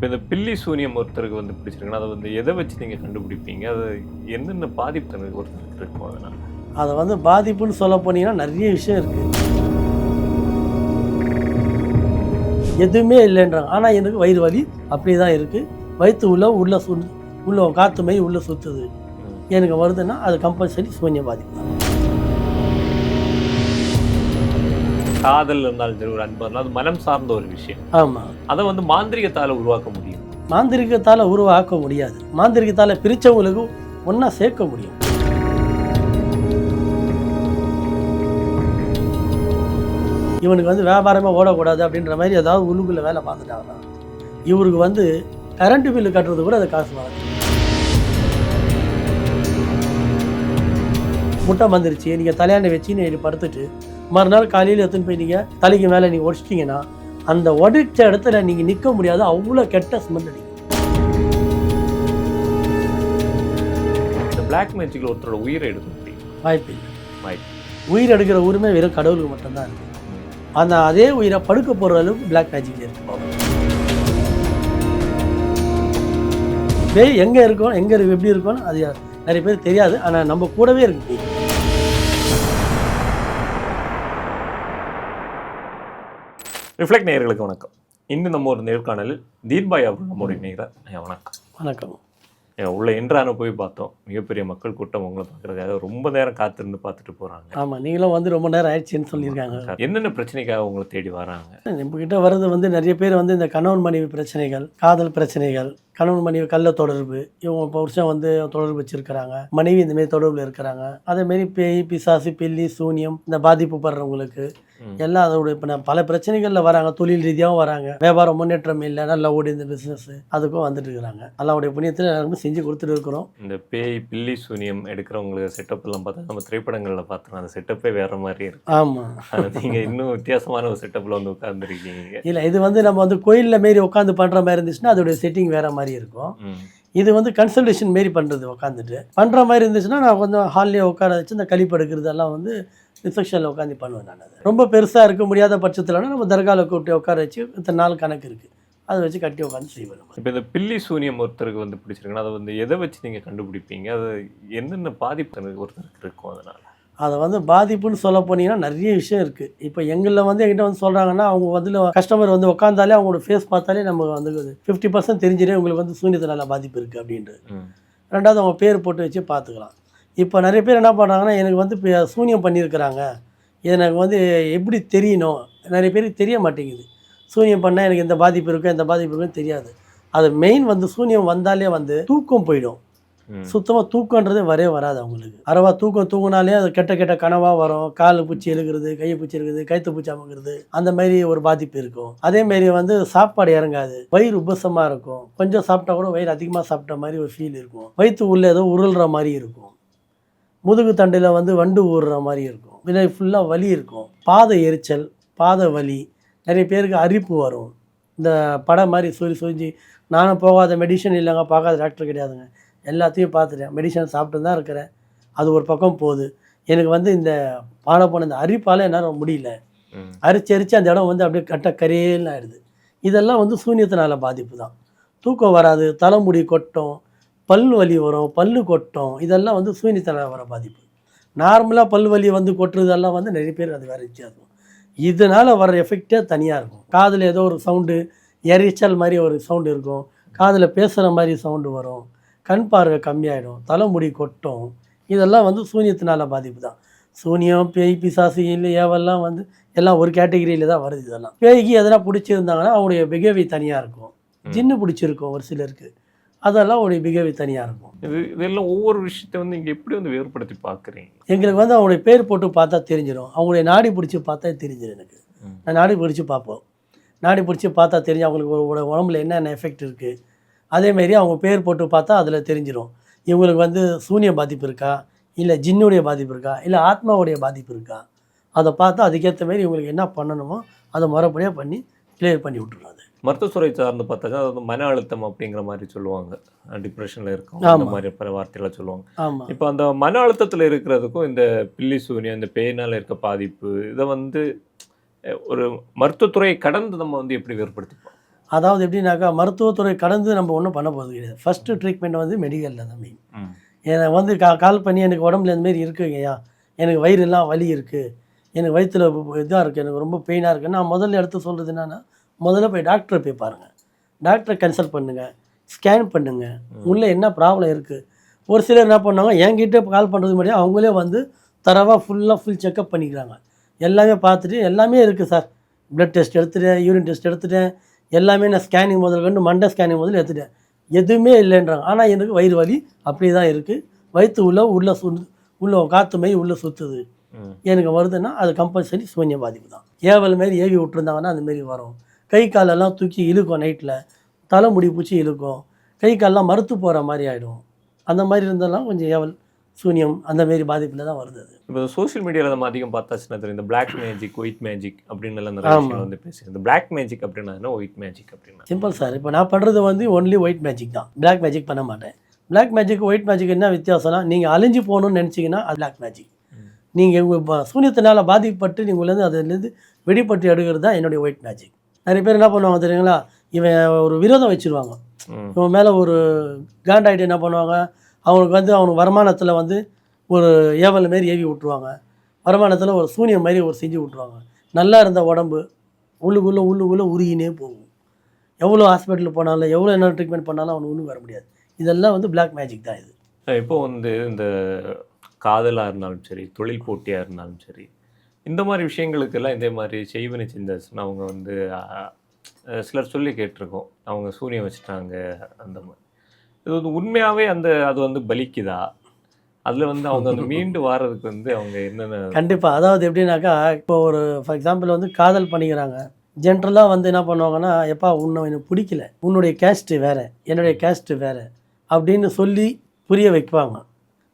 இப்போ இந்த பில்லி சூனியம் ஒருத்தருக்கு வந்து பிடிச்சிருக்குன்னா அதை வந்து எதை வச்சு நீங்கள் கண்டுபிடிப்பீங்க? அது என்னென்ன பாதிப்பு ஒருத்தருக்கு இருக்கும் அதனால்? அதை வந்து பாதிப்புன்னு சொல்ல போனீங்கன்னா நிறைய விஷயம் இருக்குது. எதுவுமே இல்லைன்றாங்க, ஆனால் எனக்கு வயிறு வலி அப்படி தான் இருக்குது. வயிற்று உள்ள காற்று மாதிரி உள்ளே சுற்றுது எனக்கு வருதுன்னா அது கம்பல்சரி சூன்ய பாதிப்பு தான். காதல் இருந்தாலும் சரி, ஒரு அன்பு இருந்தாலும் அது மனம் சார்ந்த ஒரு விஷயம். ஆமாம், அதை வந்து மாந்திரிகத்தால் உருவாக்க முடியும். மாந்திரிகத்தால் உருவாக்க முடியாது. மாந்திரிகத்தால் பிரித்தவங்களுக்கு ஒன்றா சேர்க்க முடியும். இவனுக்கு வந்து வியாபாரமாக ஓடக்கூடாது அப்படின்ற மாதிரி ஏதாவது உள்ளுக்குள்ளே வேலை பார்த்துட்டாங்கன்னா இவருக்கு வந்து கரண்ட் பில்லு கட்டுறது கூட அது காசு வராது. முட்டை வந்துருச்சு, நீங்கள் தலையாண்டை வச்சு நீங்கள் படுத்துட்டு மறுநாள் காலையில் எடுத்துன்னு போய் நீங்கள் தலைக்கு மேலே நீங்கள் உடச்சிட்டிங்கன்னா அந்த உடைச்ச இடத்துல நீங்கள் நிற்க முடியாது, அவ்வளோ கெட்ட ஸ்மெல் அடிக்கும். இந்த பிளாக் மேஜிக்கில் ஒருத்தரோட உயிரை எடுக்க முடியும்? வாய்ப்பு இல்லை. உயிர் எடுக்கிற உரிமை வெறும் கடவுளுக்கு மட்டும்தான் இருக்குது. அந்த அதே உயிரை படுக்க போகிற அளவுக்கு பிளாக் மேஜிக் இருக்கு. பேய் எங்கே இருக்கும், எங்கே இருக்கு, எப்படி இருக்கும்னு அது நிறைய பேர் தெரியாது. ஆனால் நம்ம கூடவே இருக்கு. ரிஃப்ளெக்ட் நேயர்களுக்கு வணக்கம். இன்னும் நம்ம ஒரு நேர்காணலில் தீன்பாய் அவர்கள் நம்முடைய நேயர். வணக்கம். வணக்கம். உள்ள என்றான போய் பார்த்தோம், மிகப்பெரிய மக்கள் கூட்டம் உங்களை பார்க்கறதுக்காக ரொம்ப நேரம் காத்திருந்து பார்த்துட்டு போகிறாங்க. ஆமாம், நீங்களும் வந்து ரொம்ப நேரம் ஆயிடுச்சுன்னு சொல்லியிருக்காங்க. என்னென்ன பிரச்சனைக்காக உங்களை தேடி வராங்க? நம்மக்கிட்ட வர்றது வந்து நிறைய பேர் வந்து இந்த கணவன் மனைவி பிரச்சனைகள், காதல் பிரச்சனைகள், கணவன் மனைவி கள்ள தொடர்பு, இவங்க புருஷன் வந்து தொடர்பு வச்சுருக்கிறாங்க, மனைவி இந்தமாரி தொடர்பில் இருக்கிறாங்க. அதேமாரி பேய் பிசாசு பில்லி சூனியம் இந்த பாதிப்பு படுறவங்களுக்கு எல்லாம் அதோட இப்போ பல பிரச்சனைகளில் வராங்க. தொழில் ரீதியாகவும் வராங்க, வியாபாரம் முன்னேற்றம் இல்லை, நல்லா ஓடி இந்த பிஸ்னஸ் அதுக்கும் வந்துட்டு இருக்கிறாங்க. அல்லாவுடைய புண்ணியத்தில் எல்லாருமே செஞ்சு கொடுத்துட்டு இருக்கிறோம். இந்த பேய் பில்லி சூனியம் எடுக்கிறவங்களுக்கு செட்டப் எல்லாம் பார்த்தா நம்ம திரைப்படங்களில் பார்த்தோம், அந்த செட்டப்பே வேற மாதிரி இருக்கு. ஆமாம், நீங்கள் இன்னும் வித்தியாசமான ஒரு செட்டப்பில் வந்து உட்காந்துருக்கீங்க. இல்லை, இது வந்து நம்ம வந்து கோயிலில் மாரி உட்காந்து பண்ணுற மாதிரி இருந்துச்சுன்னா அதோடைய செட்டிங் வேற மாதிரி இருக்கும். இது வந்து கன்சல்டேஷன் மாரி பண்ணுறது, உட்காந்துட்டு பண்ணுற மாதிரி இருந்துச்சுன்னா நான் கொஞ்சம் ஹால்லேயே உட்கார வச்சு இந்த கழிப்படுக்கிறதெல்லாம் வந்து ரிசப்ஷனில் உட்காந்து பண்ணுவேன். நான் அது ரொம்ப பெருசாக இருக்க முடியாத பட்சத்தில் நம்ம தர்காவில் கூப்பிட்டு உட்கார வச்சு இத்தனை நாள் கணக்கு இருக்குது, அதை வச்சு கட்டி உட்காந்து செய்வேன். இப்போ இந்த பில்லி சூனியம் ஒருத்தருக்கு வந்து பிடிச்சிருக்குன்னா அதை வந்து எதை வச்சு நீங்கள் கண்டுபிடிப்பீங்க? அது என்னென்ன பாதிப்பு ஒருத்தருக்கு இருக்கும் அதனால்? அதை வந்து பாதிப்புன்னு சொல்ல போனீங்கன்னா நிறைய விஷயம் இருக்குது. இப்போ எங்களில் வந்து எங்கிட்ட வந்து சொல்கிறாங்கன்னா அவங்க வந்து கஸ்டமர் வந்து உட்காந்தாலே அவங்களோட ஃபேஸ் பார்த்தாலே நமக்கு வந்து 50% தெரிஞ்சிடே உங்களுக்கு வந்து சூனியத்தினால பாதிப்பு இருக்குது அப்படின்ட்டு. ரெண்டாவது அவங்க பேர் போட்டு வச்சு பார்த்துக்கலாம். இப்போ நிறைய பேர் என்ன பண்ணுறாங்கன்னா, எனக்கு வந்து இப்போ சூனியம் பண்ணியிருக்கிறாங்க, எனக்கு வந்து எப்படி தெரியணும், நிறைய பேருக்கு தெரிய மாட்டேங்குது. சூனியம் பண்ணால் எனக்கு இந்த பாதிப்பு இருக்கும் இந்த பாதிப்பு இருக்குன்னு தெரியாது. அது மெயின் வந்து சூனியம் வந்தாலே வந்து தூக்கம் போயிடும். சுத்தமாக தூக்கன்றதே வராது அவங்களுக்கு. அறவா தூங்கினாலே அது கெட்ட கெட்ட கனவாக வரும். கால் பூச்சி எழுக்கிறது, கையை பூச்சி எழுக்கிறது, கைத்து பூச்சி அமுக்கிறது, அந்த மாதிரி ஒரு பாதிப்பு இருக்கும். அதேமாரி வந்து சாப்பாடு இறங்காது, வயிறு உபசமாக இருக்கும். கொஞ்சம் சாப்பிட்டா கூட வயிறு அதிகமாக சாப்பிட்ட மாதிரி ஒரு ஃபீல் இருக்கும். வயிற்று உள்ளே ஏதோ உருள்ற மாதிரி இருக்கும். முதுகு தண்டில் வந்து வண்டு ஊறுற மாதிரி இருக்கும். விலை ஃபுல்லாக வலி இருக்கும். பாதை எரிச்சல், பாதை வலி, நிறைய பேருக்கு அரிப்பு வரும். இந்த படம் மாதிரி சொரிஞ்சு நானும் போகாத மெடிசன் இல்லைங்க, பார்க்காத டாக்டர் கிடையாதுங்க, எல்லாத்தையும் பார்த்துட்டேன், மெடிசன் சாப்பிட்டு தான் இருக்கிறேன், அது ஒரு பக்கம் போகுது. எனக்கு வந்து இந்த போன இந்த அரிப்பால் என்னால் முடியல, அரிச்சு அந்த இடம் வந்து அப்படியே கட்ட கரையேன்னு ஆயிடுது. இதெல்லாம் வந்து சூன்யத்தினால பாதிப்பு தான். தூக்கம் வராது, தலைமுடி கொட்டும், பல் வலி வரும், பல்லு கொட்டும், இதெல்லாம் வந்து சூன்யத்தினால வர பாதிப்பு. நார்மலாக பல் வலி வந்து கொட்டுறதெல்லாம் வந்து நிறைய பேர் அது வேறு வித்தியாசம். இதனால் வர எஃபெக்டே தனியாக இருக்கும். காதில் ஏதோ ஒரு சவுண்டு, எரிச்சல் மாதிரி ஒரு சவுண்டு இருக்கும், காதில் பேசுகிற மாதிரி சவுண்டு வரும், கண் பார்வை கம்மியாயிடும், தலைமுடி கொட்டும், இதெல்லாம் வந்து சூன்யத்தினால பாதிப்பு தான். சூனியம் பேய் பிசாசு இல்லை ஏவெல்லாம் வந்து எல்லாம் ஒரு கேட்டகிரியில் தான் வருது. இதெல்லாம் பேய்க்கு எதனா பிடிச்சிருந்தாங்கன்னா அவங்களுடைய பிஹேவியர் தனியாக இருக்கும். ஜின்னு பிடிச்சிருக்கும் ஒரு சிலருக்கு, அதெல்லாம் அவங்களுடைய பிஹேவியர் தனியாக இருக்கும். இதெல்லாம் ஒவ்வொரு விஷயத்தை வந்து இங்கே எப்படி வந்து வேறுபடுத்தி பார்க்குறீங்க? எங்களுக்கு வந்து அவங்களுடைய பேர் போட்டு பார்த்தா தெரிஞ்சிடும், அவங்களுடைய நாடி பிடிச்சி பார்த்தா தெரிஞ்சிடும். எனக்கு நான் நாடி பிடிச்சி பார்ப்போம், நாடி பிடிச்சி பார்த்தா தெரிஞ்சு அவங்களுக்கு உடம்புல என்னென்ன எஃபெக்ட் இருக்குது. அதேமாரி அவங்க பேர் போட்டு பார்த்தா அதில் தெரிஞ்சிடும் இவங்களுக்கு வந்து சூனிய பாதிப்பு இருக்கா, இல்லை ஜின்னுடைய பாதிப்பு இருக்கா, இல்லை ஆத்மாவுடைய பாதிப்பு இருக்கா. அதை பார்த்தா அதுக்கேற்ற மாதிரி இவங்களுக்கு என்ன பண்ணணுமோ அதை முறைப்படியாக பண்ணி கிளியர் பண்ணி விட்டுருவாங்க. மருத்துவத்துறை சார்ந்து பார்த்தாக்கா அது மன அழுத்தம் அப்படிங்கிற மாதிரி சொல்லுவாங்க, டிப்ரெஷனில் இருக்கும் அந்த மாதிரி பல வார்த்தையெல்லாம் சொல்லுவாங்க. ஆமாம், இப்போ அந்த மன அழுத்தத்தில் இருக்கிறதுக்கும் இந்த பில்லி சூனியம் இந்த பேயினால் இருக்க பாதிப்பு, இதை வந்து ஒரு மருத்துவத்துறையை கடந்து நம்ம வந்து எப்படி வேறுபடுத்திப்போம்? அதாவது எப்படின்னாக்கா மருத்துவத்துறை கடந்து நம்ம ஒன்றும் பண்ண போகிறது கிடையாது. ஃபஸ்ட்டு ட்ரீட்மெண்ட் வந்து மெடிக்கலில் தான் மெயின். என்னை வந்து கால் பண்ணி எனக்கு உடம்புல இந்தமாரி இருக்குங்கய்யா, எனக்கு வயிறுலாம் வலி இருக்குது, எனக்கு வயிற்றில் இதாக இருக்குது, எனக்கு ரொம்ப பெயினாக இருக்குது, நான் முதல்ல எடுத்து சொல்கிறது என்னென்னா, முதல்ல போய் டாக்டரை போய் பாருங்கள், டாக்டரை கன்சல்ட் பண்ணுங்கள், ஸ்கேன் பண்ணுங்கள், உள்ளே என்ன ப்ராப்ளம் இருக்குது. ஒரு சிலர் என்ன பண்ணுவாங்க, என்கிட்ட கால் பண்ணுறது முன்னாடி அவங்களே வந்து தரவாக ஃபுல் செக்கப் பண்ணிக்கிறாங்க. எல்லாமே பார்த்துட்டு எல்லாமே இருக்குது சார், ப்ளட் டெஸ்ட் எடுத்துட்டேன், யூரின் டெஸ்ட் எடுத்துட்டேன், எல்லாமே நான் ஸ்கேனிங் முதல் கொண்டு மண்டை ஸ்கேனிங் முதல் எடுத்துட்டேன், எதுவுமே இல்லைன்றாங்க. ஆனால் எனக்கு வயிறு வலி அப்படியே தான் இருக்குது, வயிற்று உள்ள காற்று மாரி உள்ளே சுற்றுது, எனக்கு வருதுன்னா அது கம்பல்சரி சூன்ய பாதிப்பு தான். ஏவல் மாரி ஏவி விட்டுருந்தாங்கன்னா அந்தமாரி வரும். கை காலெல்லாம் தூக்கி இழுக்கும், நைட்டில் தலைமுடி பூச்சி இழுக்கும், கை காலெலாம் மறுத்து போகிற மாதிரி ஆகிடும். அந்த மாதிரி இருந்தாலும் கொஞ்சம் ஏவல் சூன்யம் அந்தமாரி பாதிப்பில் தான் வருது. அது இப்போ சோஷியல் மீடியாவில் நம்ம அதிகம் பார்த்தாச்சுன்னா தெரியும், இந்த பிளாக் மேஜிக், ஒயிட் மேஜிக் அப்படின்னு எல்லாம் நிறைய விஷயம் வந்து பேசுகிறேன். இந்த பிளாக் மேஜிக் அப்படின்னா என்ன, ஒயிட் மேஜிக் அப்படின்னா? சிம்பிள் சார், இப்போ நான் பண்ணுறது வந்து ஒன்லி ஒயிட் மேஜிக் தான், பிளாக் மேஜிக் பண்ண மாட்டேன். பிளாக் மேஜிக் ஒயிட் மேஜிக் என்ன வித்தியாசம்னா, நீங்கள் அழிஞ்சு போகணும்னு நினச்சிங்கன்னா அது பிளாக் மேஜிக். நீங்கள் உங்கள் சூன்யத்தினால் பாதிக்கப்பட்டு நீங்கள்லேருந்து அதுலேருந்து வெளிப்பட்டு எடுக்கிறது தான் என்னுடைய ஒயிட் மேஜிக். நிறைய பேர் என்ன பண்ணுவாங்க தெரியுங்களா, இவன் ஒரு விரோதம் வச்சுருவாங்க, இவன் மேலே ஒரு காண்டாயிட்டு என்ன பண்ணுவாங்க, அவனுக்கு வந்து அவனுக்கு வருமானத்தில் வந்து ஒரு ஏவல் மாரி ஏவி விட்ருவாங்க, வருமானத்தில் ஒரு சூனியம் மாதிரி ஒரு செஞ்சு விட்ருவாங்க. நல்லா இருந்த உடம்பு உள்ளுக்குள்ளே உருகினே போகும். எவ்வளோ ஹாஸ்பிட்டலுக்கு போனாலும் எவ்வளோ என்ன ட்ரீட்மெண்ட் பண்ணாலும் அவனுக்கு ஒன்றும் வர முடியாது. இதெல்லாம் வந்து பிளாக் மேஜிக் தான் இது. இப்போ வந்து இந்த காதலாக இருந்தாலும் சரி, தொழில் போட்டியாக இருந்தாலும் சரி, இந்த மாதிரி விஷயங்களுக்கெல்லாம் இதே மாதிரி செய்வினை செஞ்சாச்சுன்னா அவங்க வந்து சிலர் சொல்லி கேட்டிருக்கோம், அவங்க சூனியம் வச்சுட்டாங்க அந்த மாதிரி. இது வந்து உண்மையாகவே அது வந்து பலிக்குதா? அதில் வந்து அவங்க வந்து மீண்டு வாரதுக்கு வந்து அவங்க என்னென்ன? கண்டிப்பாக. அதாவது எப்படின்னாக்கா, இப்போ ஒரு ஃபார் எக்ஸாம்பிள் வந்து காதல் பண்ணிக்கிறாங்க, ஜென்ரலாக வந்து என்ன பண்ணுவாங்கன்னா, எப்பா உன்னை எனக்கு பிடிக்கல, உன்னுடைய கேஸ்ட்டு வேறு, என்னுடைய கேஸ்ட்டு வேறு அப்படின்னு சொல்லி புரிய வைப்பாங்க.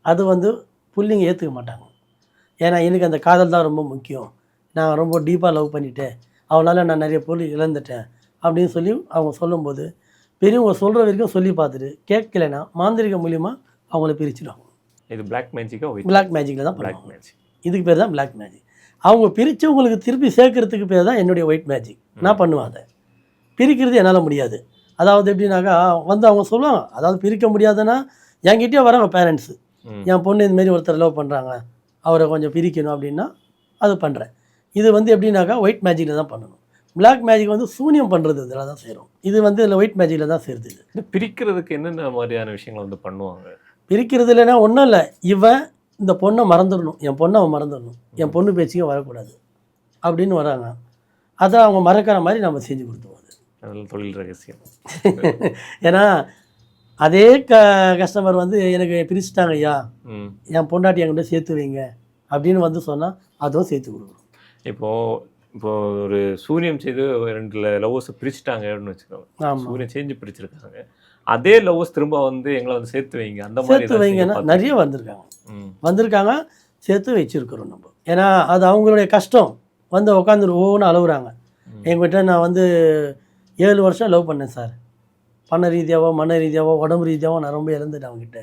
அது வந்து புள்ளிங்க ஏற்றுக்க மாட்டாங்க. ஏன்னா எனக்கு அந்த காதல் தான் ரொம்ப முக்கியம், நான் ரொம்ப டீப்பாக லவ் பண்ணிட்டேன், அவனால் நான் நிறைய பொருள் இழந்துட்டேன் அப்படின்னு சொல்லி அவங்க சொல்லும்போது, பெரியவங்க சொல்கிற வரைக்கும் சொல்லி பார்த்துட்டு கேட்கலைன்னா மாந்திரிக மூலிமா அவங்கள பிரிச்சுடுவாங்க. இது பிளாக் மேஜிக்கா? பிளாக் மேஜிக்கில் தான் பிளாக் மேஜிக். இதுக்கு பேர் தான் பிளாக் மேஜிக். அவங்க பிரித்து உங்களுக்கு திருப்பி சேர்க்கறதுக்கு பேர் தான் என்னுடைய ஒயிட் மேஜிக். நான் பண்ணுவேன். அதை பிரிக்கிறது என்னால் முடியாது. அதாவது எப்படின்னாக்கா வந்து அவங்க சொல்லுவாங்க, அதாவது பிரிக்க முடியாதுன்னா என்கிட்டயே வராங்க பேரண்ட்ஸு, என் பொண்ணு இதுமாரி ஒருத்தர் லவ் பண்ணுறாங்க, அவரை கொஞ்சம் பிரிக்கணும் அப்படின்னா அது பண்ணுறேன். இது வந்து எப்படின்னாக்கா ஒயிட் மேஜிக்கில் தான் பண்ணணும். பிளாக் மேஜிக் வந்து சூனியம் பண்ணுறது இதில் தான் செய்கிறோம். இது வந்து இதில் ஒயிட் மேஜிக்கில் தான் செய்கிறது. இது பிரிக்கிறதுக்கு என்னென்ன மாதிரியான விஷயங்கள் வந்து பண்ணுவாங்க? பிரிக்கிறது இல்லைன்னா ஒன்றும் இல்லை, இவன் இந்த பொண்ணை மறந்துடணும், என் பொண்ணை அவன் மறந்துடணும், என் பொண்ணு பேச்சுக்கே வரக்கூடாது அப்படின்னு வராங்க. அதை அவங்க மறக்கிற மாதிரி நம்ம செஞ்சு கொடுத்துருவோம். அது தொழில் ரகசியம். ஏன்னா அதே கஸ்டமர் வந்து எனக்கு பிரிச்சுட்டாங்க ஐயா, என் பொண்டாட்டி என்கிட்ட சேர்த்து வைங்க அப்படின்னு வந்து சொன்னால் அதுவும் சேர்த்து கொடுக்கணும். இப்போ ஒரு சூனியம் செய்து 2 லவ்வர்ஸை பிரிச்சுட்டாங்க அப்படின்னு வச்சுக்கோங்க, சூரியன் செஞ்சு பிரிச்சிருக்காங்க, அதே லவ்வர்ஸ் திரும்ப வந்து எங்களை வந்து சேர்த்து வைங்க அந்த மாதிரி சேர்த்து வைங்கன்னா நிறைய வந்திருக்காங்க சேர்த்து வச்சுருக்குறோம் நம்ம. ஏன்னா அது அவங்களுடைய கஷ்டம், வந்து உட்காந்துரு ஒவ்வொன்று அழுகுறாங்க. எங்கிட்ட நான் வந்து 7 வருஷம் லவ் பண்ணேன் சார், பண ரீதியாவோ மன ரீதியாவோ உடம்பு ரீதியாவோ நான் ரொம்ப இழந்துட்டேன் அவங்ககிட்ட,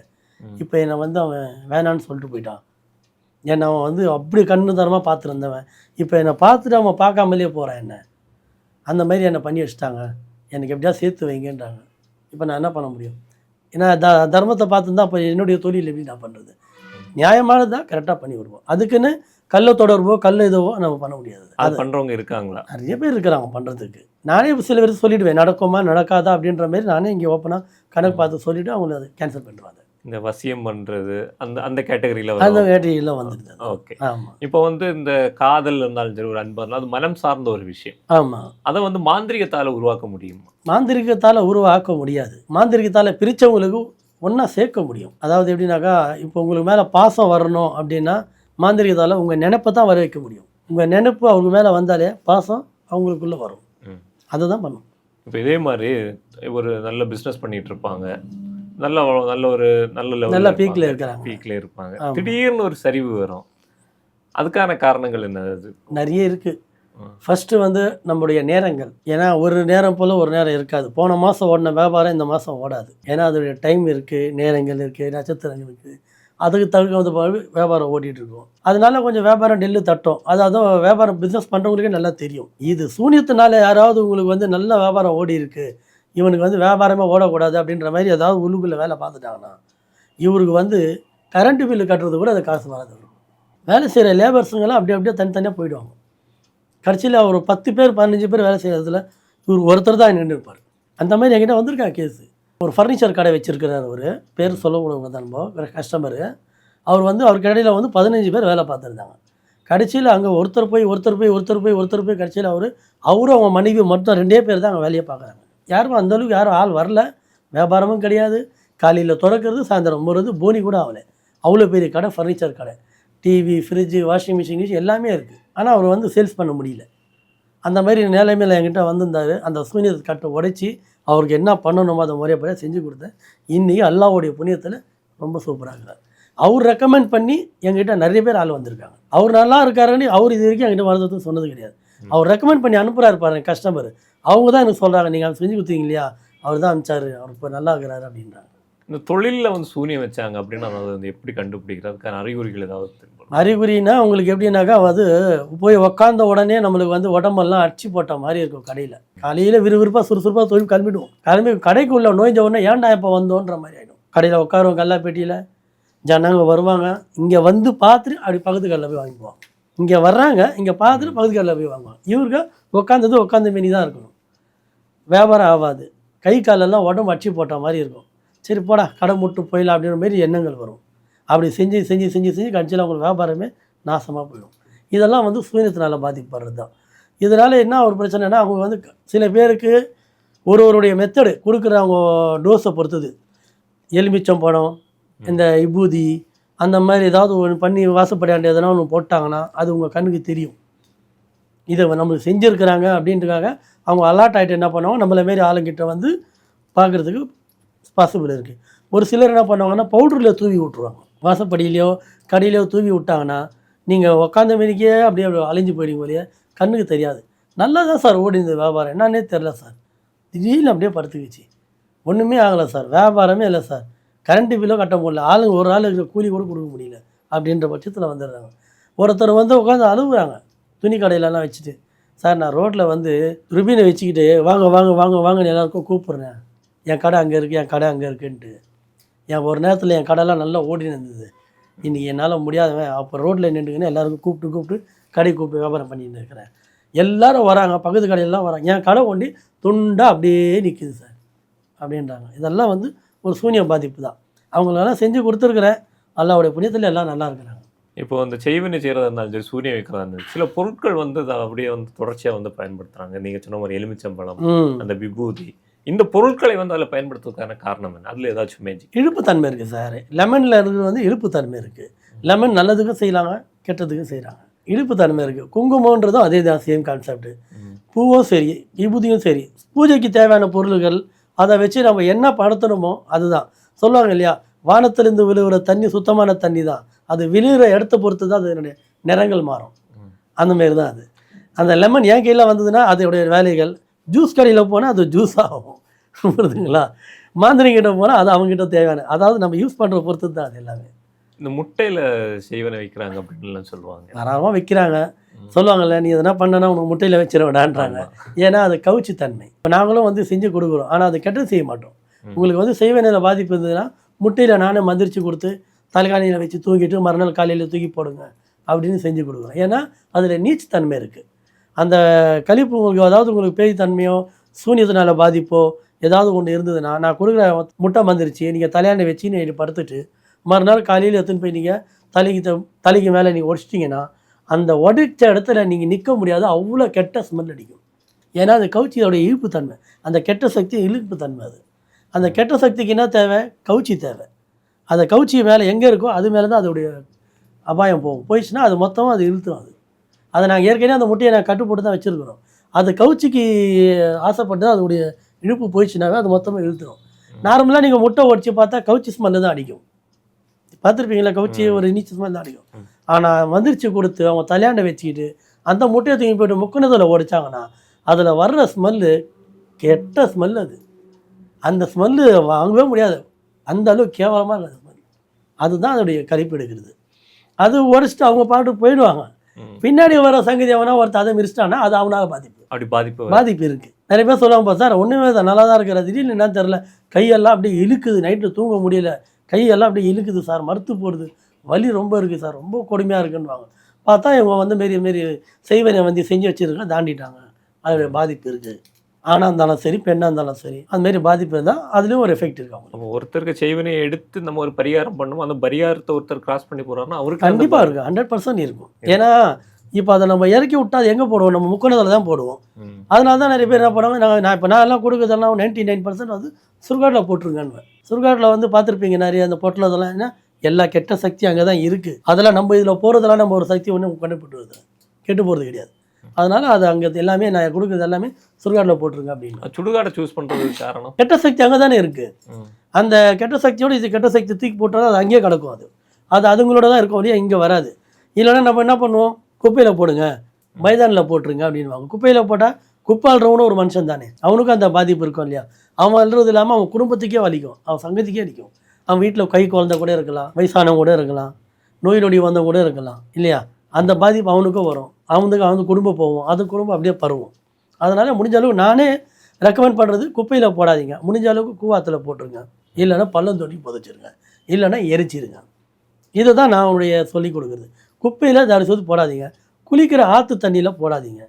இப்போ என்னை வந்து அவன் வேணான்னு சொல்லிட்டு போயிட்டான், என்னை அவன் வந்து அப்படி கண்ணு தரமாக பார்த்துருந்தவன், இப்போ என்னை பார்த்துட்டு அவன் பார்க்காமலே போகிறான், என்ன அந்த மாதிரி என்னை பண்ணி வச்சுட்டாங்க, எனக்கு எப்படியா சேர்த்து வைங்கன்றாங்க. இப்போ நான் என்ன பண்ண முடியும்? ஏன்னா தர்மத்தை பார்த்துருந்தா அப்போ என்னுடைய தொழில் எப்படி நான் பண்ணுறது? நியாயமானது தான் கரெக்டாக பண்ணி விடுவோம். அதுக்குன்னு கள்ள தொடர்போ கள்ள இதுவோ நம்ம பண்ண முடியாது. அது பண்ணுறவங்க இருக்காங்களா? நிறைய பேர் இருக்கிறாங்க பண்ணுறதுக்கு. நானே சில பேர் சொல்லிவிடுவேன், நடக்குமா நடக்காதா அப்படின்ற மாதிரி நானே இங்கே ஓப்பனாக கணக்கு பார்த்து சொல்லிவிட்டு அவங்கள அதை கேன்சல் பண்ணுவாங்க. இந்த வசியம் பண்ணுறது அந்த கேட்டகரியில் வந்துடுது. ஓகே. ஆமாம். இப்போ வந்து இந்த காதல் இருந்தாலும் சரி, ஒரு அன்பு இருந்தாலும் அது மனம் சார்ந்த ஒரு விஷயம். ஆமாம். அதை வந்து மாந்திரிகத்தால் உருவாக்க முடியுமா? மாந்திரிகத்தால் உருவாக்க முடியாது. மாந்திரிகத்தால் பிரித்தவங்களுக்கு ஒன்றா சேர்க்க முடியும். அதாவது எப்படின்னாக்கா, இப்போ உங்களுக்கு மேலே பாசம் வரணும் அப்படின்னா மாந்திரிகத்தால் உங்கள் நினைப்பை தான் வர வைக்க முடியும். உங்கள் நினைப்பு அவங்க மேலே வந்தாலே பாசம் அவங்களுக்குள்ளே வரும். அதை தான் பண்ணும். இப்போ இதே மாதிரி ஒரு நல்ல பிஸ்னஸ் பண்ணிகிட்டு இருப்பாங்க, நல்ல பீக்கில் இருப்பாங்க, திடீர்னு ஒரு சரிவு வரும், அதுக்கான காரணங்கள் என்ன? நிறைய இருக்குது. ஃபஸ்ட்டு வந்து நம்முடைய நேரங்கள். ஏன்னா ஒரு நேரம் போல் ஒரு நேரம் இருக்காது. போன மாதம் ஓடின வியாபாரம் இந்த மாதம் ஓடாது. ஏன்னா அதோடைய டைம் இருக்குது, நேரங்கள் இருக்குது, நட்சத்திரங்கள் இருக்குது, அதுக்கு தகுந்த மாதிரி வியாபாரம் ஓட்டிகிட்டு இருக்கோம். அதனால கொஞ்சம் வியாபாரம் டெல்லு தட்டும். அதுவும் வியாபாரம் பிஸ்னஸ் பண்ணுறவங்களுக்கே நல்லா தெரியும். இது சூனியத்தினால யாராவது உங்களுக்கு வந்து நல்ல வியாபாரம் ஓடி இருக்கு, இவனுக்கு வந்து வியாபாரமே ஓடக்கூடாது அப்படின்ற மாதிரி ஏதாவது உள்ளுக்குள்ளே வேலை பார்த்துட்டாங்கன்னா, இவருக்கு வந்து கரண்ட் பில்லு கட்டுறது கூட அது காசு வராது. வேலை செய்கிற லேபர்ஸுங்கெல்லாம் அப்படியே தனித்தனியாக போயிடுவாங்க. கடைசியில் ஒரு 10 பேர் 15 பேர் வேலை செய்கிறதுல இவர் ஒருத்தர் தான் நின்று இருப்பார். அந்த மாதிரி என்கிட்ட வந்திருக்கா கேஸு. ஒரு ஃபர்னிச்சர் கடை வச்சுருக்கிறார் அவர், பேர் சொல்லக்கூடாது தான் கஸ்டமரு. அவர் வந்து அவர் கடையில் வந்து 15 பேர் வேலை பார்த்துருந்தாங்க. கடைசியில் அங்கே ஒருத்தர் போய் கடைசியில் அவரும் அவங்க மனைவி மொத்தம் 2 பேர் தான் அங்கே வேலையை பார்க்குறாங்க. யாரும் அந்தளவுக்கு யாரும் ஆள் வரல, வியாபாரமும் கிடையாது. காலையில் திறக்கிறது சாயந்தரம் போகிறது, போனி கூட ஆகலை. அவ்வளோ பெரிய கடை, ஃபர்னிச்சர் கடை, டிவி, ஃப்ரிட்ஜு, வாஷிங் மிஷின் எல்லாமே இருக்குது. ஆனால் அவர் வந்து சேல்ஸ் பண்ண முடியல. அந்த மாதிரி நிலைமையில் என்கிட்ட வந்திருந்தார். அந்த சூனியத்தை கட்டை உடைச்சி அவருக்கு என்ன பண்ணணுமோ அதை முறைப்படியாக செஞ்சு கொடுத்தேன். இன்றைக்கி அல்லாஹ்வுடைய புண்ணியத்தில் ரொம்ப சூப்பராக இருக்கிறார். அவர் ரெக்கமெண்ட் பண்ணி எங்கிட்ட நிறைய பேர் ஆள் வந்திருக்காங்க. அவர் நல்லா இருக்காருன்னு அவர் இது வரைக்கும் என்கிட்ட வரதுன்னு சொன்னது கிடையாது. அவர் ரெக்கமெண்ட் பண்ணி அனுப்புகிறாரு பாருங்க கஸ்டமர், அவங்க தான் எனக்கு சொல்கிறாங்க, நீங்கள் அதை செஞ்சு கொடுத்தீங்க இல்லையா, அவர் தான் அனுப்பிச்சாரு, அவர் இப்போ நல்லா இருக்கிறாரு அப்படின்றாங்க. இந்த தொழிலில் வந்து சூனியம் வச்சாங்க அப்படின்னா அதை வந்து எப்படி கண்டுபிடிக்கிறதுக்கான அறிகுறிகள் ஏதாவது தெரியும்? அறிகுறினா உங்களுக்கு எப்படின்னாக்கா, அது போய் உக்காந்த உடனே நம்மளுக்கு வந்து உடம்பெல்லாம் அடிச்சு போட்ட மாதிரி இருக்கும். காலையில் விறுவிறுப்பாக சுறுசுறுப்பாக தொழில் கிளம்பி கடைக்குள்ளே நோய்ஞ்ச உடனே ஏன்டா இப்போ வந்தோன்ற மாதிரி ஆகிடும். கடையில் உட்காருவோம், கல்லாப்பேட்டியில் ஜனங்க வருவாங்க, இங்கே வந்து பார்த்துட்டு அப்படி பக்கத்து கடையில் போய் வாங்கிக்குவாங்க. இங்கே வர்றாங்க, இங்கே பார்த்துட்டு பக்கத்து கடையில் போய் வாங்குவாங்க. இவருக்கு உட்காந்த மீனி தான் இருக்கணும், வியாபாரம் ஆகாது. கை காலெல்லாம் உடம்பு அடிச்சு போட்ட மாதிரி இருக்கும். சரி போடா கடை முட்டு போயிடலாம் அப்படின்ற மாதிரி எண்ணங்கள் வரும். அப்படி செஞ்சு கடைசியில் அவங்களுக்கு வியாபாரமே நாசமாக போயிடும். இதெல்லாம் வந்து சூனியத்தினால் பாதிக்கப்படுறது தான். இதனால் என்ன ஒரு பிரச்சனைனா, அவங்க வந்து சில பேருக்கு ஒருவருடைய மெத்தடு கொடுக்குறவங்க டோஸை பொறுத்தது. எலுமிச்சம் பழம், இந்த விபூதி, அந்த மாதிரி ஏதாவது ஒன்று பண்ணி வாசப்படியாண்டு எதனா ஒன்று போட்டாங்கன்னா அது உங்கள் கண்ணுக்கு தெரியும். இதை நம்மளுக்கு செஞ்சுருக்கிறாங்க அப்படின்றதுக்காக அவங்க அலர்ட் ஆகிட்டு என்ன பண்ணுவாங்க, நம்மளை மாரி ஆளுங்கிட்ட வந்து பார்க்குறதுக்கு பாசிபிள் இருக்குது. ஒரு சிலர் என்ன பண்ணுவாங்கன்னா பவுடரில் தூவி விட்ருவாங்க. வாசப்படியிலையோ கடையிலையோ தூவி விட்டாங்கன்னா நீங்கள் உக்காந்த மாரிக்கே அப்படியே அலைஞ்சு போயிடுங்க வழியே, கண்ணுக்கு தெரியாது. நல்லா தான் சார் ஓடி இந்த வியாபாரம், என்னன்னே தெரில சார், திடீர்னு அப்படியே படுத்துக்கிச்சு, ஒன்றுமே ஆகலை சார், வியாபாரமே இல்லை சார், கரண்ட்டு பில்லோ கட்ட முடியல, ஆளுங்க ஒரு ஆளுக்கு கூலி கூட கொடுக்க முடியல அப்படின்ற பட்சத்தில் வந்துடுறாங்க. ஒருத்தர் வந்து உட்காந்து அழுகுறாங்க துணி கடையிலலாம் வச்சுட்டு, சார் நான் ரோட்டில் வந்து ருபீனை வச்சுக்கிட்டு வாங்கன்னு எல்லாருக்கும் கூப்பிட்றேன், என் கடை அங்கே இருக்குன்ட்டு. ஒரு நேரத்தில் என் கடைலாம் நல்லா ஓடினு இருந்தது, இன்றைக்கி என்னால் முடியாதவன் அப்போ ரோட்டில் நின்றுக்குன்னு எல்லாருக்கும் கூப்பிட்டு கடை கூப்பிட்டு வியாபாரம் பண்ணிட்டு இருக்கிறேன். எல்லோரும் வராங்க, பக்கத்து கடையெல்லாம் வராங்க, என் கடை ஒண்டி துண்டாக அப்படியே நிற்குது சார் அப்படின்றாங்க. இதெல்லாம் வந்து ஒரு சூனிய பாதிப்பு தான். அவங்களெல்லாம் செஞ்சு கொடுத்துருக்குறேன், அல்லாஹ்வுடைய புண்ணியத்தில் எல்லாம் நல்லா இருக்கிறாங்க. இப்போ அந்த செய்வினை செய்கிறதா இருந்தாலும் சரி, சூனியம் வைக்கிறதா இருந்தாலும் சில பொருட்கள் வந்து அதை அப்படியே வந்து தொடர்ச்சியாக வந்து பயன்படுத்துகிறாங்க. நீங்கள் சொன்ன மாதிரி எலுமிச்சம்பழம், அந்த விபூதி, இந்த பொருட்களை வந்து அதில் பயன்படுத்துவதற்கான காரணம் என்ன? அதில் ஏதாச்சும் மேஜிக் இழுப்புத்தன்மை இருக்குது சார். லெமனில் இருக்கிறது வந்து இழுப்புத்தன்மை இருக்குது. லெமன் நல்லதுக்கும் செய்யலாங்க, கெட்டதுக்கும் செய்கிறாங்க. இழுப்புத்தன்மை இருக்குது. குங்குமன்றதும் அதே தான், சேம் கான்செப்ட். பூவும் சரி, விபூதியும் சரி, பூஜைக்கு தேவையான பொருள்கள், அதை வச்சு நம்ம என்ன படுத்தணுமோ அதுதான். சொல்லுவாங்க இல்லையா, வானத்திலிருந்து விழுகிற தண்ணி சுத்தமான தண்ணி தான், அது விழுகிற இடத்த பொறுத்து தான் அதனுடைய நிறங்கள் மாறும். அந்த மாரி தான் அது. அந்த லெமன் என் கையில் வந்ததுன்னா அதோடைய வேலைகள், ஜூஸ் கடையில் போனால் அது ஜூஸ் ஆகும், புரியுதுங்களா? மாந்திரிகிட்ட போனால் அது அவங்ககிட்ட தேவையான, அதாவது நம்ம யூஸ் பண்ணுற பொறுத்து தான் அது எல்லாமே. இந்த முட்டையில் செய்வனை வைக்கிறாங்க அப்படின்லாம் சொல்லுவாங்க, தாராளமாக வைக்கிறாங்க. சொல்லுவாங்கல்ல, நீ எதனா பண்ணனா உனக்கு முட்டையில் வச்சிட விடான்றாங்க. ஏன்னா அது கவுச்சி தன்மை. இப்போ நாங்களும் வந்து செஞ்சு கொடுக்குறோம், ஆனால் அது கெட்டது செய்ய மாட்டோம். உங்களுக்கு வந்து செய்வனையில் பாதிப்பு இருந்ததுன்னா முட்டையில் நானே மந்திரிச்சு கொடுத்து தலைகாணியில் வச்சு தூங்கிட்டு மறுநாள் காலையில் தூக்கி போடுங்க அப்படின்னு செஞ்சு கொடுக்குறோம். ஏன்னா அதில் நீச்சு தன்மை இருக்குது. அந்த கழிப்பு உங்களுக்கு, அதாவது உங்களுக்கு பேய் தன்மையோ சூனியத்தினால பாதிப்போ ஏதாவது ஒன்று இருந்ததுன்னா, நான் கொடுக்குற முட்டை மந்திரிச்சு நீங்கள் தலையாண்டை வச்சு நீங்கள் படுத்துட்டு மறுநாள் காலையில் எடுத்துன்னு போய் நீங்கள் தலைக்கு மேலே நீங்கள் உடச்சிட்டிங்கன்னா அந்த உடைச்ச இடத்துல நீங்கள் நிற்க முடியாது, அவ்வளோ கெட்ட ஸ்மெல் அடிக்கும். ஏன்னா அது கவுச்சியோடைய இழுப்பு தன்மை, அந்த கெட்ட சக்தி இழுப்பு தன்மை. அது அந்த கெட்ட சக்திக்கு என்ன தேவை? கவுச்சி தேவை. அந்த கவுச்சி மேலே எங்கே இருக்கோ அது மேலே தான் அதோடைய அபாயம் போயிடுச்சுன்னா அது மொத்தமாக அது இழுத்துடும். அதை நாங்கள் ஏற்கனவே அந்த முட்டையை நான் கட்டுப்போட்டு தான் வச்சுருக்கிறோம். அது கவுச்சிக்கு ஆசைப்பட்டு தான் அதோடைய இழுப்பு போயிடுச்சுனாவே அது மொத்தமாக இழுத்துடும். நார்மலாக நீங்கள் முட்டை உடச்சி பார்த்தா கவுச்சி ஸ்மெல்லு தான் அடிக்கும், பார்த்துருப்பீங்களா? கவுச்சி ஒரு நீச்ச ஸ்மெல் தான் அடிக்கும். ஆனால் மந்திரிச்சு கொடுத்து அவங்க தலையாண்டை வச்சுக்கிட்டு அந்த முட்டையை தூக்கி போய்ட்டு முக்கினதில் உடைச்சாங்கன்னா அதில் வர்ற ஸ்மெல்லு கெட்ட ஸ்மெல். அது அந்த ஸ்மெல்லு வாங்கவே முடியாது, அந்த அளவுக்கு கேவலமாக இல்லை ஸ்மெல். அதுதான் அதோடைய கழிப்பு எடுக்கிறது. அது உடச்சிட்டு அவங்க பாட்டு போயிடுவாங்க. ம். பின்னாடி வர சங்கதி எவனா ஒருத்தர் அதை மிரிச்சிட்டான்னா அது அவனால பாதிப்பு அப்படி பாதிப்பு பாதிப்பு இருக்குது. நிறைய பேர் சொல்லுவாங்க சார் ஒன்றுமே நல்லா தான் இருக்கிற திடீர்னு என்னன்னு தெரில கையெல்லாம் அப்படியே இழுக்குது, நைட்டு தூங்க முடியல, கையெல்லாம் அப்படியே இழுக்குது சார், மறுத்து போடுது, வலி ரொம்ப இருக்குது சார், ரொம்ப கொடுமையாக இருக்குன்னுவாங்க. பார்த்தா இவங்க வந்து மாரி செய்வனை வந்து செஞ்சு வச்சுருக்க தாண்டிட்டாங்க. அதோடைய பாதிப்பு இருக்குது. ஆணாக இருந்தாலும் சரி பெண்ணாக இருந்தாலும் சரி அதுமாரி பாதிப்பு இருந்தால் அதுலேயும் ஒரு எஃபெக்ட் இருக்கு அவங்க. நம்ம ஒருத்தருக்கு செய்வினையை எடுத்து நம்ம ஒரு பரிகாரம் பண்ணணும், அந்த பரிகாரத்தை ஒருத்தர் கிராஸ் பண்ணி போறாருன்னா அவருக்கு கண்டிப்பாக இருக்குது, 100% இருக்கும். ஏன்னா இப்போ அதை நம்ம இறக்கி விட்டா அது எங்கே போடுவோம், நம்ம முக்கோணத்தில் தான் போடுவோம். அதனால தான் நிறைய பேர் என்ன பண்ணுவாங்க, நான் எல்லாம் கொடுக்குறதெல்லாம் 99% வந்து சுடுகாட்டில் போட்டுருங்கன்னு. சுடுகாட்டில் வந்து பார்த்துருப்பீங்க நிறைய அந்த பொட்டில் அதெல்லாம் என்ன எல்லா கெட்ட சக்தியும் அங்கே தான் இருக்குது. அதெல்லாம் நம்ம இதில் போகிறதெல்லாம் நம்ம ஒரு சக்தி ஒன்றும் கண்டுபிடிறது கெட்டு போகிறது கிடையாது. அதனால் அது அங்கே எல்லாமே நான் கொடுக்குறது எல்லாமே சுடுகாட்டில் போட்டுருங்க அப்படின்னு. சுடுகாடை சூஸ் பண்ணுறதுக்கு காரணம் கெட்ட சக்தி அங்கே தானே இருக்குது. அந்த கெட்ட சக்தியோடு இது கெட்ட சக்தி தூக்கி போட்டாலும் அது அங்கேயே கிடக்கும். அது அதுங்களோட தான் இருக்கும், வழியாக இங்கே வராது. இல்லைன்னா நம்ம என்ன பண்ணுவோம், குப்பையில் போடுங்க, மைதானில் போட்டுருங்க அப்படின்வாங்க. குப்பையில் போட்டால் குப்பாள்றவனும் ஒரு மனுஷன் தானே, அவனுக்கும் அந்த பாதிப்பு இருக்கும் இல்லையா. அவன் அல்றது இல்லாமல் அவன் குடும்பத்துக்கே வலிக்கும், அவன் சங்கதிக்கே அடிக்கும். அவன் வீட்டில் கை குழந்தை கூட இருக்கலாம், வயசானவங்க கூட இருக்கலாம், நோய் நொடி வந்தவங்க கூட இருக்கலாம் இல்லையா. அந்த பாதிப்பு அவனுக்கும் வரும், அவனுக்கு குடும்பம் போவோம், அது குடும்பம் அப்படியே பருவும். அதனால் முடிஞ்ச அளவுக்கு நானே ரெக்கமெண்ட் பண்ணுறது குப்பையில் போடாதீங்க, முடிஞ்ச அளவுக்கு கூவாத்தில் போட்டுருங்க, இல்லைன்னா பள்ளம் தோண்டி புதைச்சிருங்க, இல்லைன்னா எரிச்சிருங்க. இதை தான் நான் உடைய சொல்லிக் கொடுக்குறது. குப்பையில் தயவுசெய்து போடாதீங்க, குளிக்கிற ஆற்று தண்ணியில் போடாதீங்க,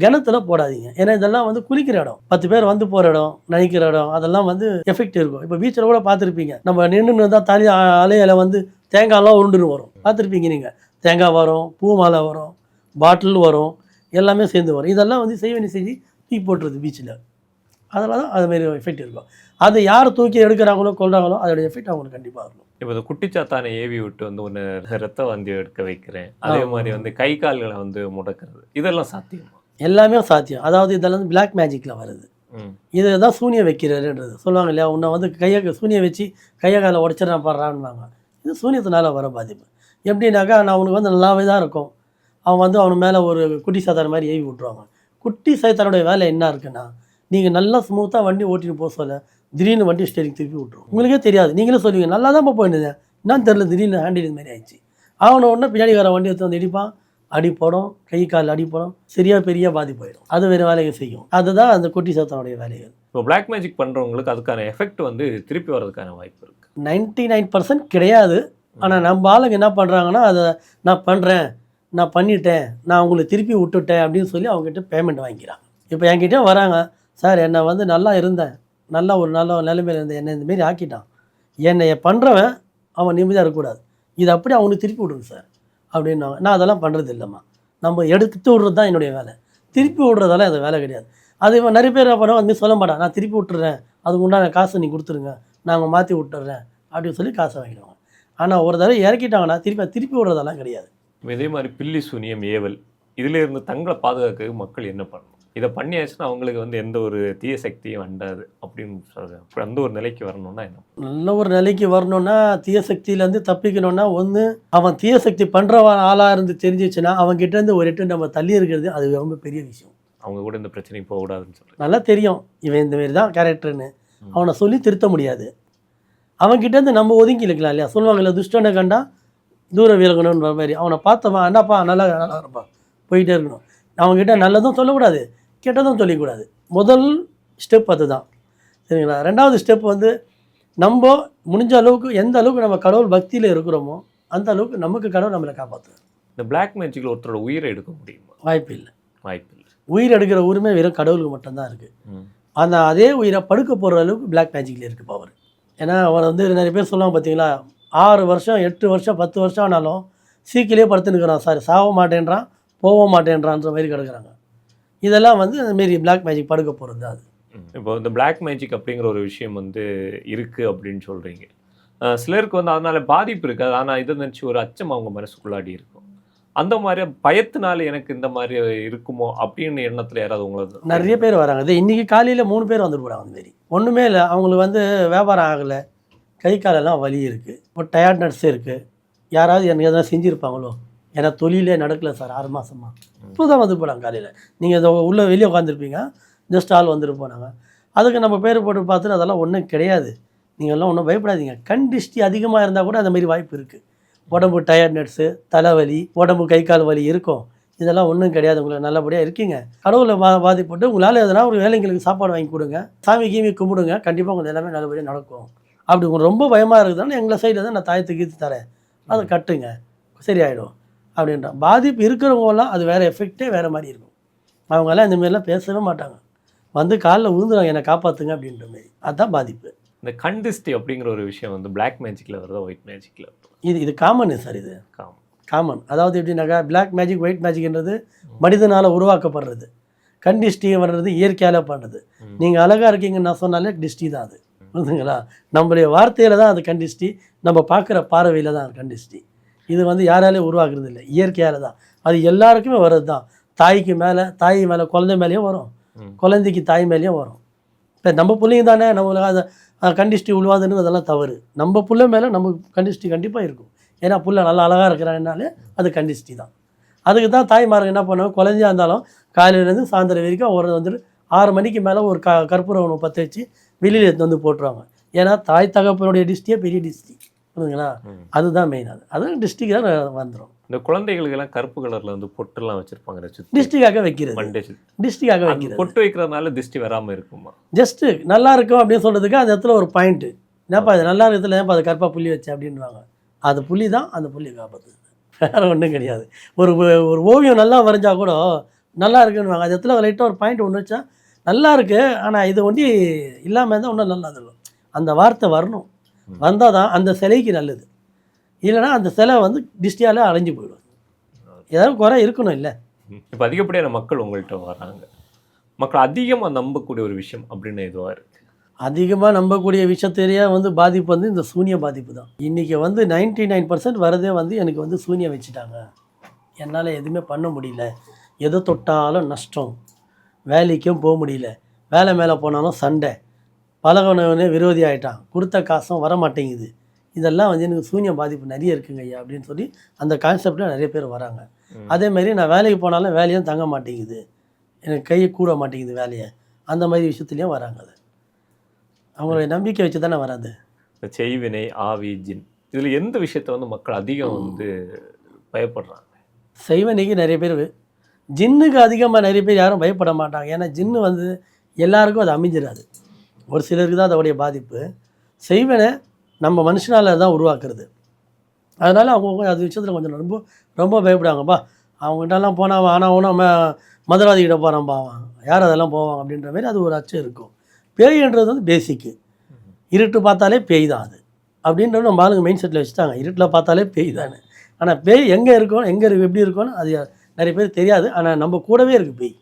கிணத்துல போடாதீங்க. ஏன்னா இதெல்லாம் வந்து குளிக்கிற இடம், 10 பேர் வந்து போகிற இடம், நினைக்கிற இடம், அதெல்லாம் வந்து எஃபெக்ட் இருக்கும். இப்போ பீச்சில் கூட பார்த்துருப்பீங்க, நம்ம நின்று தான் தனி அலையில் வந்து தேங்காயெல்லாம் உருண்டுன்னு வரும், பார்த்துருப்பீங்க நீங்கள். தேங்காய் வரும், பூ மாலை வரும், பாட்டில் வரும், எல்லாமே சேர்ந்து வரும். இதெல்லாம் வந்து செய்வனி செஞ்சு தூக்கி போட்டுருது பீச்சில். அதனால தான் அதுமாரி எஃபெக்ட் இருக்கும். அது யார் தூக்கி எடுக்கிறாங்களோ கொள்றாங்களோ அதோடைய எஃபெக்ட் அவங்களுக்கு கண்டிப்பாக இருக்கும். இப்போ இந்த குட்டிச்சாத்தானை ஏவி விட்டு வந்து ஒன்று ரத்த வாந்தி எடுக்க வைக்கிறேன், அதே மாதிரி வந்து கை கால்களை வந்து முடக்கிறது, இதெல்லாம் சாத்தியமா? எல்லாமே சாத்தியம். அதாவது இதெல்லாம் வந்து பிளாக் மேஜிக்கில் வருது. இது தான் சூனியம் வைக்கிறதுன்றது சொல்லுவாங்க இல்லையா. உன்னை வந்து சூனியம் வச்சு கையை காலை உடச்சிடறான் பாடுறான்வாங்க. இது சூனியத்தினால வர பாதிப்பு. எப்படின்னாக்கா நான் அவனுக்கு வந்து நல்லாவே தான் இருக்கும், அவன் வந்து அவனு மேலே ஒரு குட்டி சாத்தான மாதிரி ஏவி விட்ருவாங்க. குட்டி சாத்தானுடைய வேலை என்ன இருக்குன்னா, நீங்கள் நல்லா ஸ்மூத்தாக வண்டி ஓட்டிட்டு போக சொல்ல திடீர்னு வண்டி ஸ்டேரிங் திருப்பி விட்ருவோம். உங்களுக்கே தெரியாது, நீங்களே சொல்லுவீங்க நல்லா தான் போயிருந்தேன், என்னன்னு தெரில, திடீர்னு ஹேண்டில் இது மாதிரி ஆயிடுச்சு. அவனை உடனே பின்னாடி வர வண்டி எடுத்து வந்து இடிப்பான், அடிப்படும், கை கால் அடிப்படும், சரியாக பெரிய பாதிப்பு போயிடும். அது வேறு வேலையை செய்யும். அதுதான் அந்த குட்டி சாத்தானுடைய வேலைகள். இப்போ பிளாக் மேஜிக் பண்ணுறவங்களுக்கு அதுக்கான எஃபெக்ட் வந்து திருப்பி வர்றதுக்கான வாய்ப்பு இருக்குது? 99% கிடையாது. ஆனால் நம்ம ஆளுங்க என்ன பண்ணுறாங்கன்னா, அதை நான் பண்ணுறேன், நான் பண்ணிட்டேன், நான் உங்களுக்கு திருப்பி விட்டுட்டேன் அப்படின்னு சொல்லி அவங்ககிட்ட பேமெண்ட் வாங்கிக்கிறாங்க. இப்போ என்கிட்ட வராங்க, சார் என்னை வந்து நல்லா இருந்தேன், நல்ல நிலைமையில் இருந்தேன், என்னை இந்தமாரி ஆக்கிட்டான், என்னை பண்ணுறவன் அவன் நிம்மதியாக இருக்கக்கூடாது, இது அப்படியே அவனுக்கு திருப்பி விடுங்க சார் அப்படின்னாங்க. நான் அதெல்லாம் பண்ணுறது இல்லைம்மா, நம்ம எடுத்து விட்றது தான் என்னுடைய வேலை, திருப்பி விட்றதெல்லாம் அது வேலை கிடையாது. அது நிறைய பேர் என்ன பண்ணுவாங்க, அதுமாதிரி சொல்ல மாட்டான், நான் திருப்பி விட்டுறேன், அதுக்கு உண்டான காசை நீ கொடுத்துருங்க, நாங்கள் மாற்றி விட்டுறேன் அப்படின்னு சொல்லி காசை வாங்கிடுவாங்க. ஆனால் ஒரு தடவை இறக்கிட்டாங்கன்னா திருப்பி விடுறதெல்லாம் கிடையாது. இதே மாதிரி பில்லி சூனியம் ஏவல் இதில் இருந்து தங்களை பாதுகாக்க மக்கள் என்ன பண்ணணும்? இதை பண்ணியாச்சுன்னா அவங்களுக்கு வந்து எந்த ஒரு தீய சக்தியும் வண்டாது அப்படின்னு சொல்கிறேன். அந்த ஒரு நிலைக்கு வரணும்னா என்ன? நல்ல ஒரு நிலைக்கு வரணும்னா, தீய சக்தியிலேருந்து தப்பிக்கணும்னா, ஒன்று அவன் தீய சக்தி பண்ணுற ஆளாக இருந்து தெரிஞ்சிச்சுன்னா அவங்ககிட்டேருந்து ஒரு எட்டு நம்ம தள்ளி இருக்கிறது அது ரொம்ப பெரிய விஷயம். அவங்க கூட இந்த பிரச்சனைக்கு போகக்கூடாதுன்னு சொல்கிறேன். நல்லா தெரியும் இவன் இந்தமாரி தான் கேரக்டர்னு, அவனை சொல்லி திருத்த முடியாது. அவன்கிட்டேருந்து நம்ம ஒதுங்கி இருக்கலாம் இல்லையா. சொல்லுவாங்கல்ல, துஷ்டனை கண்டா தூர விலகணுன்ற மாதிரி. அவனை பார்த்தவன் என்னப்பா நல்லா இருப்பா போயிட்டே இருக்கணும். அவங்ககிட்ட நல்லதும் சொல்லக்கூடாது, கெட்டதும் சொல்லிக்கூடாது. முதல் ஸ்டெப் அது தான், சரிங்களா. ரெண்டாவது ஸ்டெப் வந்து நம்ம முடிஞ்ச அளவுக்கு எந்த அளவுக்கு நம்ம கடவுள் பக்தியில் இருக்கிறோமோ அந்த அளவுக்கு நமக்கு கடவுள் நம்மளை காப்பாற்றுவார். இந்த பிளாக் மேஜிக்கில் ஒருத்தரோட உயிரை எடுக்க முடியுமா? வாய்ப்பு இல்லை. உயிர் எடுக்கிற உரிமை வெறும் கடவுளுக்கு மட்டும்தான் இருக்குது. அந்த அதே உயிரை படுக்க போகிற அளவுக்கு பிளாக் மேஜிக்கில் இருக்குது பவர். ஏன்னா அவன் வந்து நிறைய பேர் சொல்லுவாங்க பார்த்தீங்களா, 6 வருஷம் 8 வருஷம் 10 வருஷம் ஆனாலும் சீக்கிலே படுத்துனுக்கிறான் சார், சாக மாட்டேன்றான், போக மாட்டேன்றான்ற மாதிரி கிடக்குறாங்க. இதெல்லாம் வந்து அந்தமாரி பிளாக் மேஜிக் படுக்க போகிறது தான். அது இப்போ இந்த பிளாக் மேஜிக் அப்படிங்கிற ஒரு விஷயம் வந்து இருக்குது அப்படின்னு சொல்கிறீங்க. சிலருக்கு வந்து அதனால் பாதிப்பு இருக்காது, ஆனால் இதை நினச்சி ஒரு அச்சம் அவங்க மனசுக்குள்ளாடி இருக்கும். அந்த மாதிரி பயத்தினால எனக்கு இந்த மாதிரி இருக்குமோ அப்படின்னு எண்ணத்தில் யாராவது உங்களுக்கு? நிறைய பேர் வராங்க. இது இன்றைக்கி காலையில் 3 பேர் வந்துட்டு போகிறாங்க. அந்தமாரி ஒன்றுமே இல்லை, அவங்களுக்கு வந்து வியாபாரம் ஆகலை, கை காலெல்லாம் வலி இருக்குது, ஒரு டயர்ட்னஸ் இருக்குது, யாராவது எனக்கு எதனா செஞ்சுருப்பாங்களோ, ஏன்னா தொழிலே நடக்கலை சார் 6 மாதமாக, இப்போ தான் வந்துட்டு போனாங்க. காலையில் நீங்கள் இதை உள்ளே வெளியே உட்காந்துருப்பீங்க, ஜஸ்ட் ஆள் வந்துட்டு போனாங்க. அதுக்கு நம்ம பேர் போட்டு பார்த்துட்டு அதெல்லாம் ஒன்றும் கிடையாது, நீங்கள்லாம் ஒன்றும் பயப்படாதீங்க. கண் திருஷ்டி அதிகமாக இருந்தால் கூட அந்த மாதிரி வாய்ப்பு இருக்குது. உடம்பு டயர்ட்னஸ்ஸு, தலைவலி, உடம்பு கை கால் வலி இருக்கும். இதெல்லாம் ஒன்றும் கிடையாது. உங்களுக்கு நல்லபடியாக இருக்கீங்க. கடவுளை பாதிப்பட்டு உங்களால் எதனா ஒரு வேலைங்களுக்கு சாப்பாடு வாங்கி கொடுங்க, சாமி கீமி கும்பிடுங்க, கண்டிப்பாக உங்களுக்கு எல்லாமே நல்லபடியாக நடக்கும். அப்படி உங்களுக்கு ரொம்ப பயமாக இருக்குதுன்னா எங்களை சைடில் தான் நான் தாயத்து கீத்து தரேன், அதை கட்டுங்க, சரியாயிடும் அப்படின்ற. பாதிப்பு இருக்கிறவங்கலாம் அது வேறு எஃபெக்டே வேறு மாதிரி இருக்கும். அவங்கெல்லாம் இந்தமாரிலாம் பேசவே மாட்டாங்க, வந்து காலில் விழுந்துறாங்க என்னை காப்பாற்றுங்க அப்படின்ற மாரி. அதுதான் பாதிப்பு. இந்த கண் திருஷ்டி அப்படிங்கிற ஒரு விஷயம் வந்து பிளாக் மேஜிக்கில் வருதா, ஒயிட் மேஜிக்கில் வருதா? இது காமன் சார். இது காமன். அதாவது எப்படின்னாக்கா பிளாக் மேஜிக் ஒயிட் மேஜிக்ன்றது மனிதனால் உருவாக்கப்படுறது. கண் டிஸ்டி வர்றது இயற்கையால் பண்ணுறது. நீங்கள் அழகாக இருக்கீங்கன்னு நான் சொன்னாலே டிஸ்டி தான் அது, புரியுதுங்களா? நம்மளுடைய வார்த்தையில் தான் அது கண் டிஸ்டி, நம்ம பார்க்குற பார்வையில் தான் கண் டிஸ்டி. இது வந்து யாராலையும் உருவாக்குறது இல்லை, இயற்கையால் தான். அது எல்லாருக்குமே வர்றது தான். தாய்க்கு மேலே, தாய் மேலே குழந்தை மேலேயும் வரும், குழந்தைக்கு தாய் மேலேயும் வரும். இப்போ நம்ம பிள்ளைங்க தானே நம்மளுக்கு அதை கண் டிஸ்டி உழுவாதுன்னு அதெல்லாம் தவறு. நம்ம பிள்ளை மேலே நமக்கு கண் டிஸ்டி கண்டிப்பாக இருக்கும். ஏன்னா புள்ள நல்லா அழகாக இருக்கிறான்னாலே அது கண் டிஸ்டி தான். அதுக்கு தான் தாய்மார்கள் என்ன பண்ணுவாங்க, குழந்தையாக இருந்தாலும் காலையிலேருந்து சாயந்தரம் வரைக்கும் ஒரு வந்துட்டு 6 மணிக்கு மேலே ஒரு கற்பூரம் பற்ற வச்சு வெளியில் எடுத்து வந்து போட்டுருவாங்க. ஏன்னா தாய் தகப்பனுடைய டிஸ்டியே பெரிய டிஸ்டி, புரியுதுங்களா? அதுதான் மெயின். அது டிஸ்டிக்கு தான் வந்துடும். இந்த குழந்தைகளுக்கெல்லாம் கருப்பு கலரில் வந்து பொட்டுலாம் வச்சுருப்பாங்க, டிஸ்டிக்காக வைக்கிறது. டிஸ்டிக்காக வைக்கிறது. பொட்டு வைக்கிறதுனால டிஸ்டி வராமல் இருக்குமா? ஜஸ்ட்டு நல்லா இருக்கும் அப்படின்னு சொல்கிறதுக்கு அந்த இடத்துல ஒரு பாயிண்ட்டு. என்னப்பா அது நல்லா இருக்கிறதுல ஏன்ப்பா அது கருப்பாக புள்ளி வச்சு அப்படின்வாங்க. அது புள்ளி தான், அந்த புள்ளி காப்பாற்றுது, வேறு ஒன்றும் கிடையாது. ஒரு ஒரு ஓவியம் நல்லா வரைஞ்சா கூட நல்லா இருக்குன்னுவாங்க. அது இடத்துல லைட்டாக ஒரு பாயிண்ட் ஒன்று வச்சா நல்லா இருக்குது, ஆனால் இது ஒண்டி இல்லாமல் இருந்தால் ஒன்றும் நல்லா இருக்கும். அந்த வார்த்தை வரணும், வந்தால் தான் அந்த சிலைக்கு நல்லது. இல்லைனா அந்த சிலை வந்து டிஸ்டியால் அலைஞ்சு போயிடும். ஏதாவது குறை இருக்கணும் இல்லை? இப்போ அதிகப்படியான மக்கள் உங்கள்கிட்ட வராங்க, மக்கள் அதிகமாக நம்பக்கூடிய ஒரு விஷயம் அப்படின்னு எதுவாக இருக்குது? அதிகமாக நம்பக்கூடிய விஷயத்திலேயே வந்து பாதிப்பு வந்து இந்த சூனிய பாதிப்பு தான். இன்றைக்கி வந்து 99% வரதே வந்து எனக்கு வந்து சூனியம் வச்சுட்டாங்க, என்னால் எதுவுமே பண்ண முடியல, எதை தொட்டாலும் நஷ்டம், வேலைக்கும் போக முடியல, வேலை மேலே போனாலும் சண்டை, பழகனவனே விரோதி ஆகிட்டான், கொடுத்த காசும் வர மாட்டேங்குது, இதெல்லாம் வந்து எனக்கு சூனிய பாதிப்பு நிறைய இருக்குங்க ஐயா அப்படின்னு சொல்லி அந்த கான்செப்டில் நிறைய பேர் வராங்க. அதேமாதிரி நான் வேலைக்கு போனாலும் வேலையும் தங்க மாட்டேங்குது, எனக்கு கையை கூட மாட்டேங்குது வேலையை, அந்த மாதிரி விஷயத்துலேயும் வராங்க. அது அவங்களுடைய நம்பிக்கை வச்சு தானே வராது. இந்த செய்வினை, ஆவி, ஜின், இதில் எந்த விஷயத்தை வந்து மக்கள் அதிகம் வந்து பயப்படுறாங்க? செய்வினைக்கு நிறைய பேர், ஜின்னுக்கு அதிகமாக நிறைய பேர் யாரும் பயப்பட மாட்டாங்க. ஏன்னா ஜின்னு வந்து எல்லாருக்கும் அது அமைஞ்சிடாது, ஒரு சிலருக்கு தான் அதோடைய பாதிப்பு. செய்வினை நம்ம மனுஷனால் தான் உருவாக்குறது. அதனால் அவங்க அது விஷயத்தில் கொஞ்சம் ரொம்ப ரொம்ப பயப்படுவாங்கப்பா. அவங்ககிட்டலாம் போனால் ஆனால் ஒன்றும் மதுராதிக்கிட்ட போகிறான்ப்பா, அவன் யார் அதெல்லாம் போவாங்க அப்படின்ற மாதிரி அது ஒரு அச்சம் இருக்கும். பேய்ன்றது வந்து பேசிக்கு, இருட்டு பார்த்தாலே பேய் தான் அது அப்படின்றது நம்ம ஆளுங்க மெயின் செட்டில் வச்சுட்டாங்க. இருட்டில் பார்த்தாலே பேய் தானே. ஆனால் பேய் எங்கே இருக்கும், எங்கே எப்படி இருக்கும்னு அது நிறைய பேர் தெரியாது. ஆனால் நம்ம கூடவே இருக்குது பேய்.